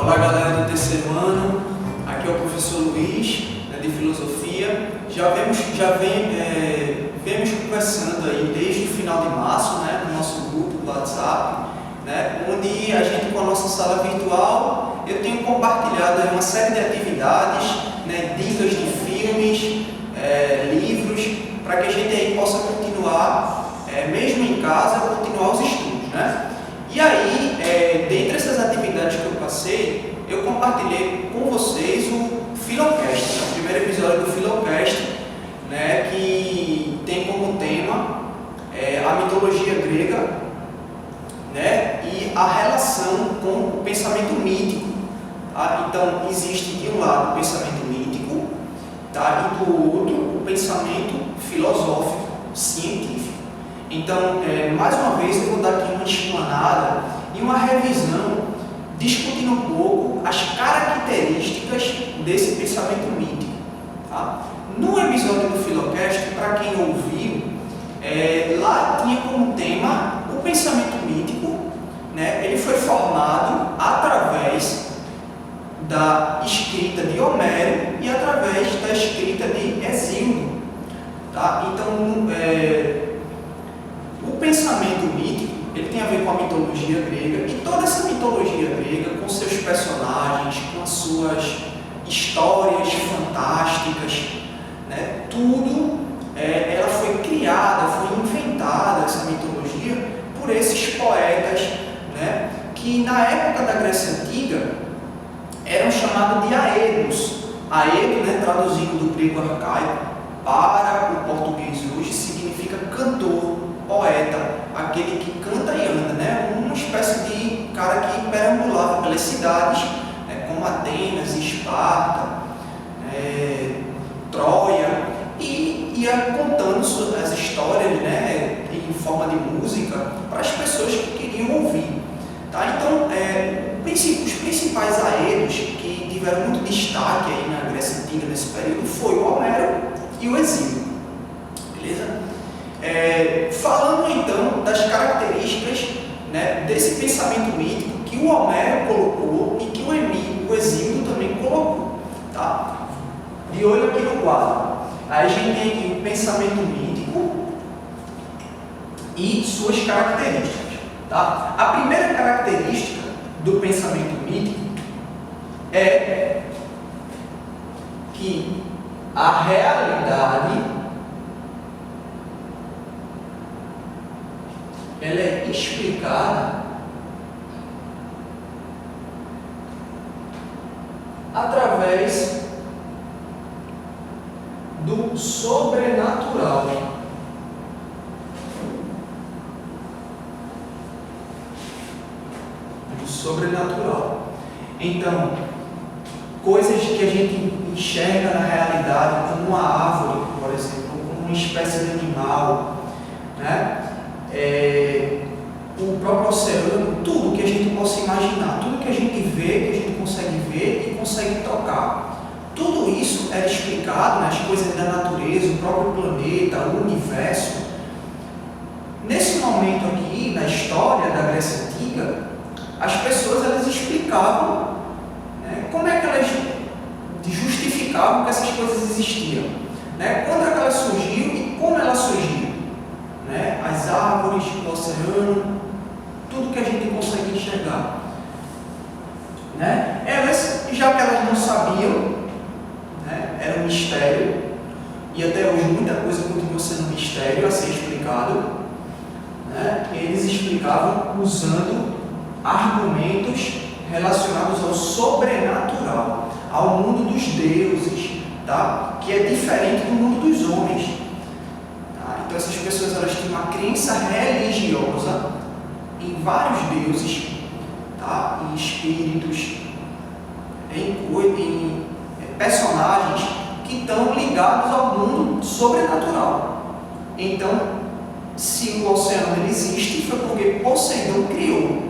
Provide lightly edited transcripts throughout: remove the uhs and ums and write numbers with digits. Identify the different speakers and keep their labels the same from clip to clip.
Speaker 1: Olá galera do terceiro ano, aqui é o professor Luiz, de Filosofia. Vemos conversando aí desde o final de março, no nosso grupo do WhatsApp, onde a gente, com a nossa sala virtual, eu tenho compartilhado uma série de atividades, dicas de filmes, livros, para que a gente aí possa continuar, mesmo em casa, continuar os estudos, E aí, dentre essas atividades que eu passei, eu compartilhei com vocês o Philocast, o primeiro episódio do Philocast, que tem como tema a mitologia grega, e a relação com o pensamento mítico. Então, existe de um lado o pensamento mítico, e do outro o pensamento filosófico, científico. Então, mais uma vez, eu vou dar aqui uma explanada e uma revisão, discutindo um pouco as características desse pensamento mítico. No episódio do Philocast, para quem ouviu, lá tinha como tema o pensamento mítico. Ele foi formado através da escrita de Homero e através da escrita de Hesíodo. Então, o pensamento mítico, ele tem a ver com a mitologia grega, e toda essa mitologia grega, com seus personagens, com as suas histórias fantásticas, tudo, ela foi criada, foi inventada, essa mitologia, por esses poetas, que na época da Grécia Antiga eram chamados de aedos. Aedo, traduzindo do grego arcaico para o português hoje, significa cantor, poeta, aquele que canta e anda, uma espécie de cara que perambulava pelas cidades, como Atenas, Esparta, Troia, e ia contando as histórias, em forma de música, para as pessoas que queriam ouvir. Então, os principais aedos que tiveram muito destaque aí na Grécia Antiga nesse período foi o Homero e o Hesíodo. Beleza? Falando então das características, desse pensamento mítico que o Homero colocou e que o Hesíodo também colocou. De olho aqui no quadro. Aí a gente tem aqui o pensamento mítico e suas características. A primeira característica do pensamento mítico é que a realidade ela é explicada através do sobrenatural. Então, coisas que a gente enxerga na realidade, como uma árvore, por exemplo, como uma espécie de animal, o próprio oceano, tudo que a gente possa imaginar, tudo que a gente vê, que a gente consegue ver e consegue tocar. Tudo isso é explicado nas coisas da natureza, o próprio planeta, o universo. Nesse momento aqui, na história da Grécia Antiga, as pessoas elas explicavam como é que elas justificavam que essas coisas existiam. Quando é que elas surgiram e como elas surgiram. As árvores, o oceano, tudo que a gente consegue enxergar. Elas, já que elas não sabiam, era um mistério, e até hoje muita coisa continua sendo um mistério a ser explicado, eles explicavam usando argumentos relacionados ao sobrenatural, ao mundo dos deuses, que é diferente do mundo dos homens. Então essas pessoas elas têm uma crença religiosa em vários deuses, em espíritos, em personagens que estão ligados ao mundo sobrenatural. Então, se o oceano ele existe, foi porque Poseidon criou.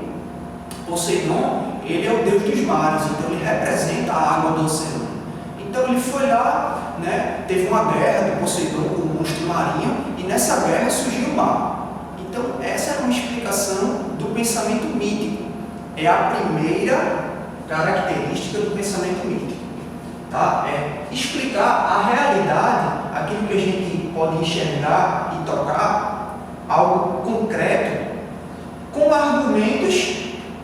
Speaker 1: Poseidon, ele é o deus dos mares, então ele representa a água do oceano. Então ele foi lá, teve uma guerra de Poseidon com o monstro marinho, e nessa guerra surgiu o mar. Então essa é uma explicação do pensamento mítico. É a primeira característica do pensamento mítico. Tá? É explicar a realidade, aquilo que a gente pode enxergar e tocar, algo concreto, com argumentos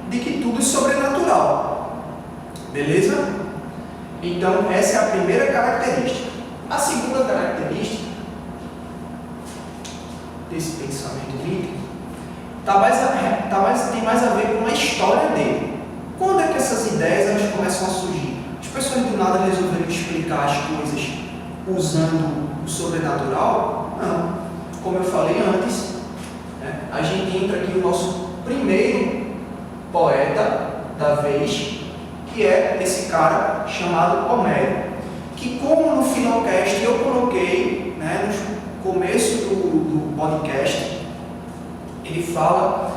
Speaker 1: de que tudo é sobrenatural. Beleza? Então, essa é a primeira característica. A segunda característica desse pensamento mítico tem mais a ver com a história dele. Quando é que essas ideias elas começam a surgir? As pessoas do nada resolveram explicar as coisas usando o sobrenatural? Não. Como eu falei antes, né, a gente entra aqui no nosso primeiro poeta da vez, que é esse cara chamado Homero, que, como no Finalcast eu coloquei, né, no começo do podcast, ele fala,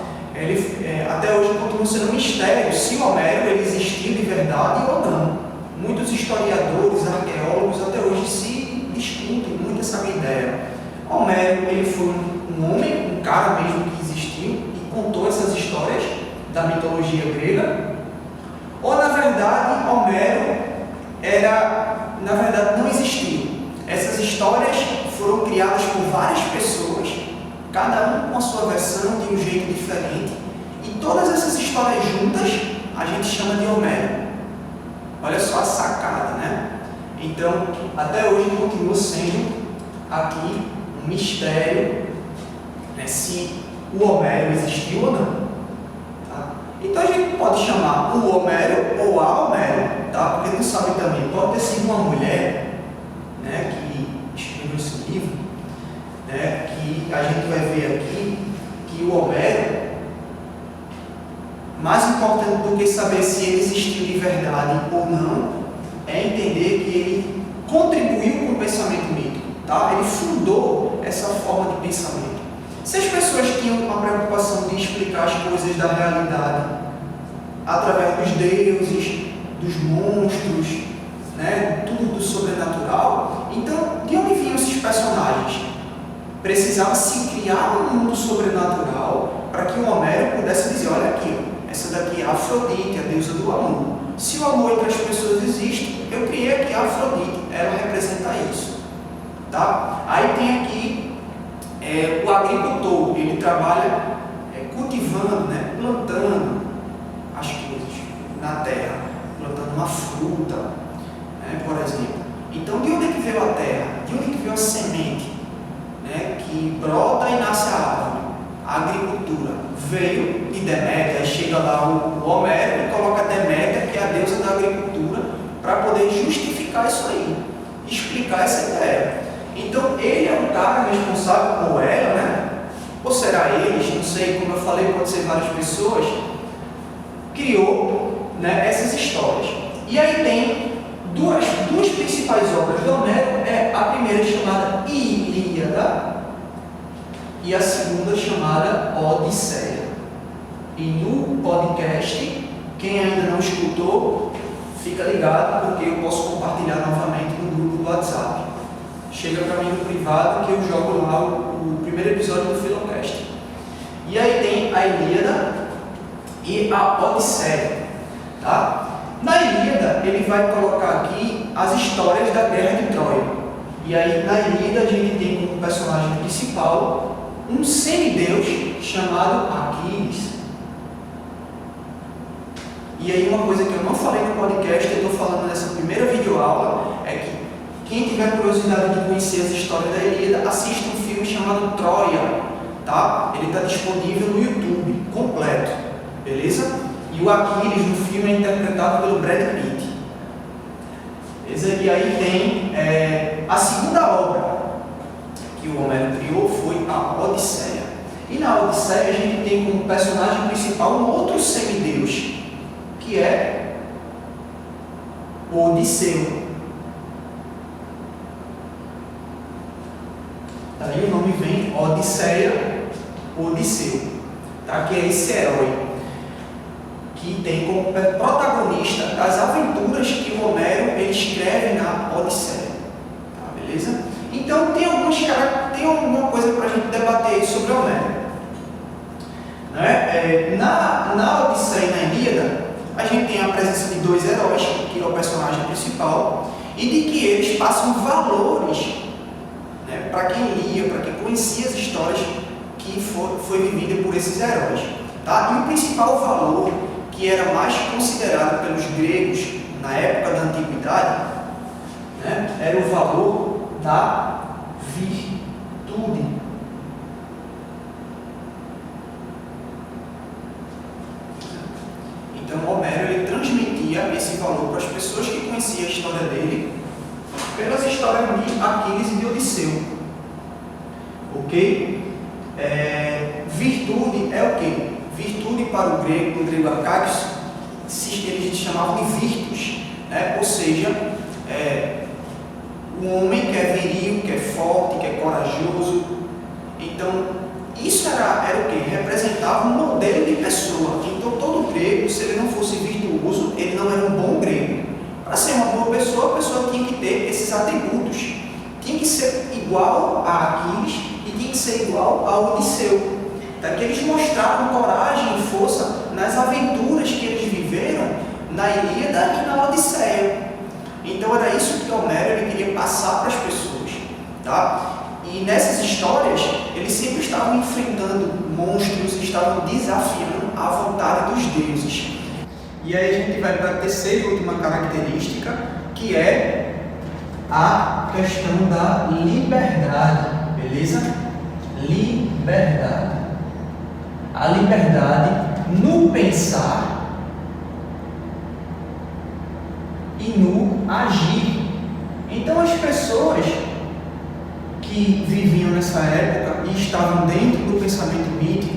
Speaker 1: até hoje continua sendo um mistério se o Homero ele existiu de verdade ou não. Muitos historiadores, arqueólogos até hoje se discutem muito essa ideia. Homero ele foi um homem, um cara mesmo que existiu e contou essas histórias da mitologia grega, ou na verdade Homero não existiu. Essas histórias foram criadas por várias pessoas, cada um com a sua versão de um jeito diferente, e todas essas histórias juntas a gente chama de Homero. Olha só a sacada, né? Então, até hoje continua sendo aqui um mistério, né, se o Homero existiu ou não. Tá? Então a gente pode chamar o Homero ou a Homero, tá? Porque não sabe também, pode ter sido uma mulher, né, que escreveu esse livro, né, que a gente vai ver aqui que o Homero, mais importante do que saber se ele existiu de verdade ou não, é entender que ele contribuiu com o pensamento mítico, tá? Ele fundou essa forma de pensamento. Se as pessoas tinham uma preocupação de explicar as coisas da realidade através dos deuses, dos monstros, né, tudo do sobrenatural, então de onde vinham esses personagens? Precisava se criar um mundo sobrenatural para que o Homero pudesse dizer, olha aqui, essa daqui é a Afrodite, a deusa do amor. Se o amor entre as pessoas existe, eu criei aqui a Afrodite, ela representa isso. Tá? Aí tem aqui o agricultor, ele trabalha cultivando, né, plantando as coisas na terra, plantando uma fruta, né, por exemplo. Então, de onde é que veio a terra? De onde é que veio a semente, né, que brota e nasce a árvore? A agricultura veio de Deméter. Aí chega lá o Homero e coloca Deméter, que é a deusa da agricultura, para poder justificar isso aí, explicar essa ideia. Então ele é o cara responsável, ou ela, né? Ou será eles, não sei, como eu falei, pode ser várias pessoas, criou, né, essas histórias. E aí tem duas principais obras do Homero, a primeira chamada Ilíada, e a segunda chamada Odisseia. E no podcast, quem ainda não escutou, fica ligado, porque eu posso compartilhar novamente no grupo do WhatsApp. Chega para mim no privado que eu jogo lá o primeiro episódio do Filocast. E aí tem a Ilíada e a Odisseia. Tá? Na Ilíada, ele vai colocar aqui as histórias da Guerra de Troia. E aí na Ilíada a gente tem como personagem principal um semideus chamado Aquiles. E aí uma coisa que eu não falei no podcast, eu estou falando nessa primeira videoaula, é que quem tiver curiosidade de conhecer as histórias da Ilíada, assista um filme chamado Troia, tá? Ele está disponível no YouTube, completo, beleza? E o Aquiles no filme é interpretado pelo Brad Pitt. Beleza? E aí tem a segunda obra que o Homero criou foi a Odisseia. E na Odisseia a gente tem como personagem principal um outro semideus, que é Odisseu. Daí o nome vem Odisseia, Odisseu, tá? Que é esse herói que tem como protagonista as aventuras que o Homero ele escreve na Odisseia. Tá, beleza? Então tem alguma coisa para a gente debater sobre Homero. Né? Na Odisseia e na Ilíada, a gente tem a presença de dois heróis, que é o personagem principal, e de que eles passam valores, né, para quem lia, para quem conhecia as histórias que foi vivida por esses heróis. Tá? E o principal valor, que era mais considerado pelos gregos na época da antiguidade, né, era o valor da virtude. Então, Homero ele transmitia esse valor para as pessoas que conheciam a história dele pelas histórias de Aquiles e de Odisseu. Ok? Virtude é o quê? Virtude para o grego, no grego arcaico, eles chamavam de virtus, né? Ou seja, um homem que é viril, que é forte, que é corajoso. Então, isso era o quê? Representava um modelo de pessoa. Então, todo grego, se ele não fosse virtuoso, ele não era um bom grego. Para ser uma boa pessoa, a pessoa tinha que ter esses atributos. Tinha que ser igual a Aquiles e tinha que ser igual a Odisseu. Então, que eles mostraram coragem e força nas aventuras que eles viveram na Ilíada e na Odisseia. Então, era isso que Homero ele queria passar para as pessoas. Tá? E nessas histórias, eles sempre estavam enfrentando monstros, estavam desafiando a vontade dos deuses. E aí a gente vai para a terceira e última característica, que é a questão da liberdade, beleza? Liberdade. A liberdade no pensar e no agir. Então as pessoas que viviam nessa época e estavam dentro do pensamento mítico,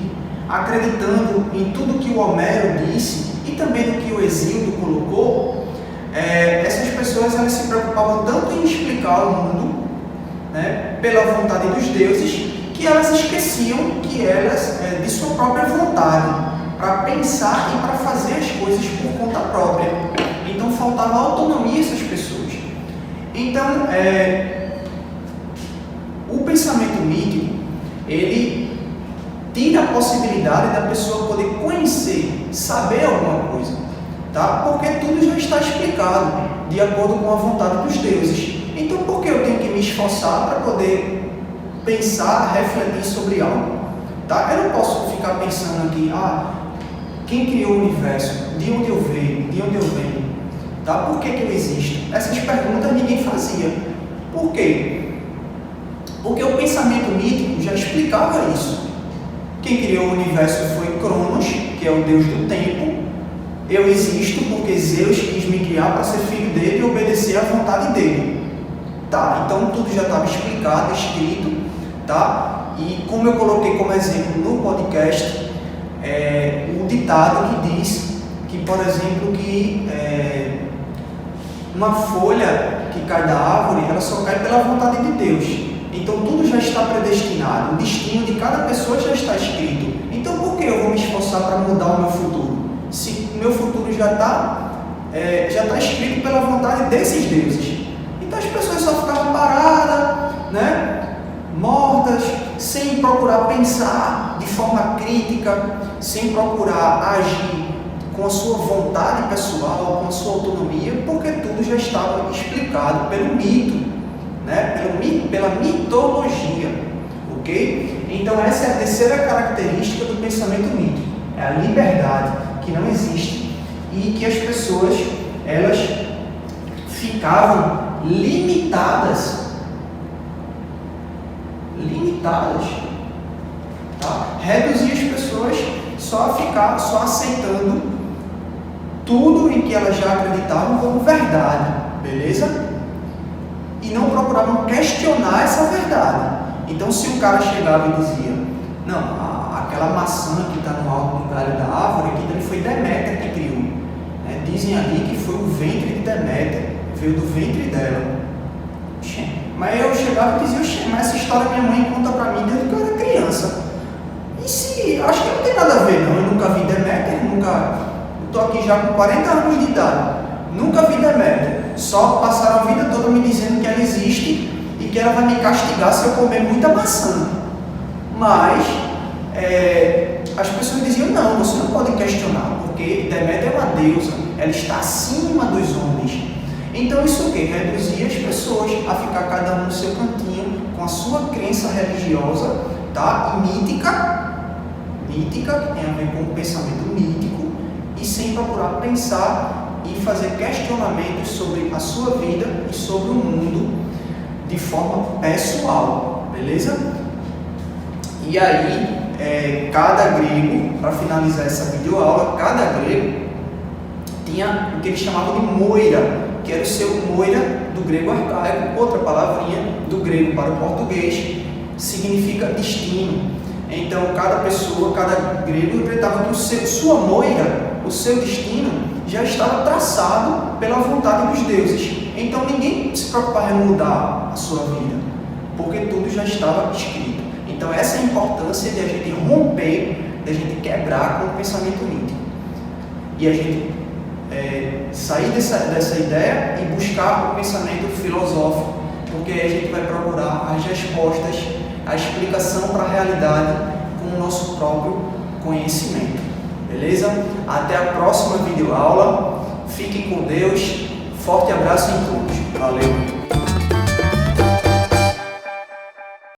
Speaker 1: acreditando em tudo que o Homero disse e também no que o Hesíodo colocou, essas pessoas elas se preocupavam tanto em explicar o mundo, né, pela vontade dos deuses, que elas esqueciam que elas, de sua própria vontade, para pensar e para fazer as coisas por conta própria. Então faltava autonomia a essas pessoas. Então, o pensamento mítico, ele tira a possibilidade da pessoa poder conhecer, saber alguma coisa, tá? Porque tudo já está explicado de acordo com a vontade dos deuses. Então, por que eu tenho que me esforçar para poder pensar, refletir sobre algo? Tá? Eu não posso ficar pensando aqui, quem criou o universo? De onde eu venho? De onde eu venho? Tá? Por que eu existo? Essas perguntas ninguém fazia. Por quê? Porque o pensamento mítico já explicava isso. Quem criou o universo foi Cronos, que é o deus do tempo. Eu existo porque Zeus quis me criar para ser filho dele e obedecer à vontade dele. Tá, então tudo já estava explicado, escrito, tá? E como eu coloquei como exemplo no podcast, o ditado que diz que, por exemplo, que uma folha que cai da árvore, ela só cai pela vontade de Deus. Então tudo já está predestinado, o destino de cada pessoa já está escrito. Então por que eu vou me esforçar para mudar o meu futuro? Se o meu futuro já está escrito pela vontade desses deuses. Então as pessoas só ficavam paradas, né, mortas, sem procurar pensar de forma crítica, sem procurar agir com a sua vontade pessoal, com a sua autonomia, porque tudo já estava explicado pelo mito. Né? Pela mitologia, ok? Então essa é a terceira característica do pensamento mítico, é a liberdade que não existe e que as pessoas elas ficavam limitadas, tá? Reduzir as pessoas só aceitando tudo em que elas já acreditavam como verdade, beleza? E não procuravam questionar essa verdade. Então, se o cara chegava e dizia, não, aquela maçã que está no alto do galho da árvore, aquilo foi Deméter que criou. Né? Dizem ali que foi o ventre de Deméter, veio do ventre dela. Mas eu chegava e dizia, mas essa história minha mãe conta para mim desde que eu era criança. E se, acho que não tem nada a ver, não. Eu nunca vi Deméter, eu estou aqui já com 40 anos de idade, nunca vi Deméter. Só passaram a vida toda me dizendo que ela existe e que ela vai me castigar se eu comer muita maçã. Mas as pessoas diziam, não, você não pode questionar, porque porque Deméter é uma deusa, ela está acima dos homens. Então isso o quê? Reduzia as pessoas a ficar cada um no seu cantinho, com a sua crença religiosa, tá? E mítica, que tem a ver com o pensamento mítico, e sem procurar pensar e fazer questionamentos sobre a sua vida e sobre o mundo de forma pessoal, beleza? E aí, cada grego, para finalizar essa videoaula, cada grego tinha o que eles chamavam de moira, que era o seu moira do grego arcaico, outra palavrinha do grego para o português, significa destino. Então, cada pessoa, cada grego interpretava que sua moira, o seu destino, já estava traçado pela vontade dos deuses. Então, ninguém se preocupava em mudar a sua vida, porque tudo já estava escrito. Então, essa é a importância de a gente romper, de a gente quebrar com o pensamento mítico. E a gente sair dessa ideia e buscar o pensamento filosófico, porque aí a gente vai procurar as respostas, a explicação para a realidade com o nosso próprio conhecimento. Beleza? Até a próxima videoaula. Fiquem com Deus. Forte abraço em todos. Valeu!